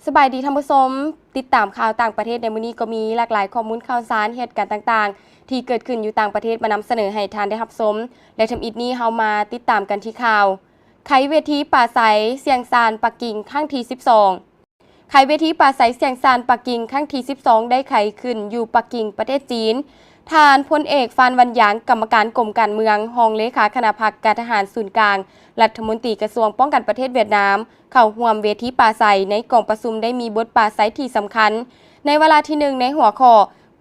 สบายดีท่านผู้ชมติดตามข่าวต่างประเทศในมื้อนี้ก็มีหลากหลายข้อมูลข่าวสารเหตุการณ์ต่างๆที่เกิดขึ้นอยู่ต่างประเทศมานำเสนอให้ท่านได้รับชมและทำอิดนี้เฮามาติดตามกันที่ข่าวไขเวทีป่าไสเสียงซานปักกิ่งครั้งที่12ไขเวทีป่าไสเสียงซานปักกิ่งครั้งที่12ได้ไขขึ้นอยู่ปักกิ่งประเทศจีนทานพลเอกฟานวันหยางกรรมการกรมการเมืองรองเลขาคณะพรรคการทหารศูนย์กลางรัฐมนตรีกระทรวงป้องกันประเทศเวียดนามเข้าร่วมเวทีปราศัยในกองประชุมได้มีบทปราศัยที่สำคัญในเวลาที่1ในหัวข้อ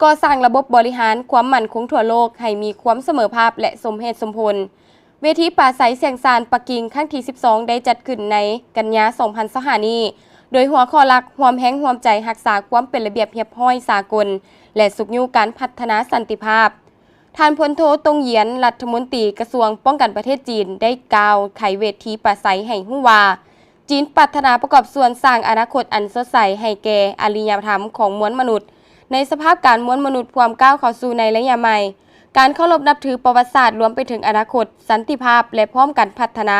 ก่อสร้างระบบบริหารความมั่นคงทั่วโลกให้มีความเสมอภาคและสมเหตุสมผลเวทีปราศัยเสียงซานปักกิ่งครั้งที่12ได้จัดขึ้นในกันยายน2025นี้โดยหัวข้อหลักร่วมแรงร่วมใจรักษาความเป็นระเบียบเรียบร้อยสากลและสุขอยู่การพัฒนาสันติภาพท่านพลโทตงเหยียนรัฐมนตรีกระทรวงป้องกันประเทศจีนได้กล่าวไขเวทีปราศัยให้ฮู้ว่าจีนปรารถนาประกอบส่วนสร้างอนาคตอันสดใสให้แก่อารยธรรมของมวลมนุษย์ในสภาพการมวลมนุษย์ความก้าวเข้าสู่ในระยะใหม่การเคารพนับถือประวัติศาสตร์รวมไปถึงอนาคตสันติภาพและพร้อมกันพัฒนา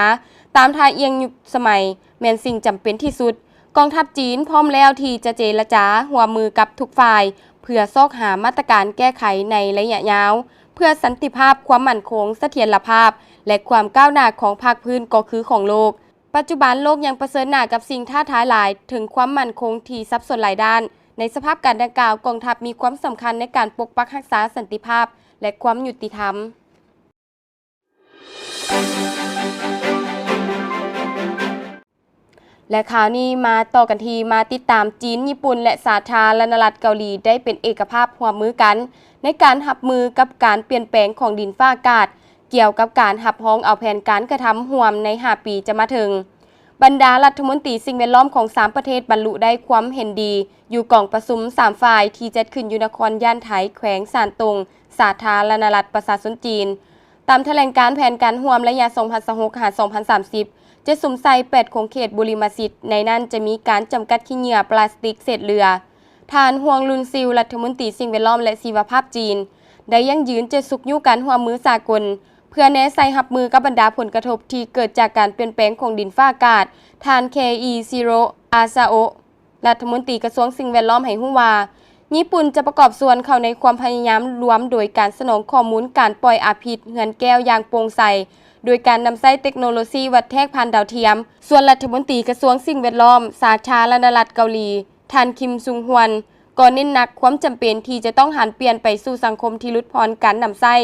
ตามท่าเอียงยุคสมัยแม้นสิ่งจำเป็นที่สุดกองทัพจีนพร้อมแล้วที่จะเจรจาร่วมมือกับทุกฝ่ายเพื่อซอกหามาตรการแก้ไขในระยะยาวเพื่อสันติภาพความมั่นคงเสถียรภาพและความก้าวหน้าของภาคพื้นก็คือของโลกปัจจุบันโลกยังเผชิญหน้ากับสิ่งท้าทายหลายถึงความมั่นคงที่ซับซ้อนหลายด้านในสภาพการดังกล่าวกองทัพมีความสำคัญในการปกปักรักษาสันติภาพและความยุติธรรมและข่าวนี้มาต่อกันทีมาติดตามจีนญี่ปุ่นและสาธารณรัฐเกาหลีได้เป็นเอกภาพร่วมมือกันในการรับมือกับการเปลี่ยนแปลงของดินฟ้าอากาศเกี่ยวกับการรับรองเอาแผนการกระทำร่วมใน5 ปีจะมาถึงบรรดารัฐมนตรีสิ่งแวดล้อมของ3ประเทศบรรลุได้ความเห็นดีอยู่กล่องประชุม3ฝ่ายที่จัดขึ้นอยู่นครย่านไถแขวงซานตงสาธารณรัฐประชาชนจีนตามแถลงการแผนการร่วมระยะ 2026-2030 จะสุ่มใส่8ของเขตบุริมสิทธิ์ในนั้นจะมีการจำกัดขี้เหงื่อพลาสติกเศษเรือทานฮวงลุนซิลรัฐมนตรีสิ่งแวดล้อมและชีวภาพจีนได้ยั่งยืนจะสุขอยู่การร่วมมือสากลเพื่อแนะใส่รับมือกับบรรดาผลกระทบที่เกิดจากการเปลี่ยนแปลงของดินฟ้าอากาศทานเคอีซิโรอาซาโอรัฐมนตรีกระทรวงสิ่งแวดล้อมให้ฮู้ว่าญี่ปุ่นจะประกอบส่วนเข้าในความพยายามรวมโดยการสนองข้อมูลการปล่อยอาพิษเหือนแก้วอย่างโปร่งใสโดยการนำใช้เทคโนโลยีวัดแทกผ่านดาวเทียมส่วนรัฐมนตรีกระทรวงสิ่งแวดล้อมสาธารณรัฐเกาหลีท่านคิมซุงฮวนก็เน้นหนักความจำเป็นที่จะต้องหันเปลี่ยนไปสู่สังคมที่ลดพรการนำใช้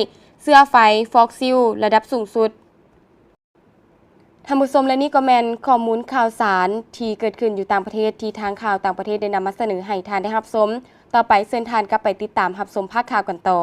เสื้อไฟฟอกซิลระดับสูงสุดท่านผู้ชมและนี่ก็แม่นข้อมูลข่าวสารที่เกิดขึ้นอยู่ต่างประเทศที่ทางข่าวต่างประเทศได้นำมาเสนอให้ท่านได้รับชมต่อไปเชิญท่านกลับไปติดตามรับชมภาคข่าวกันต่อ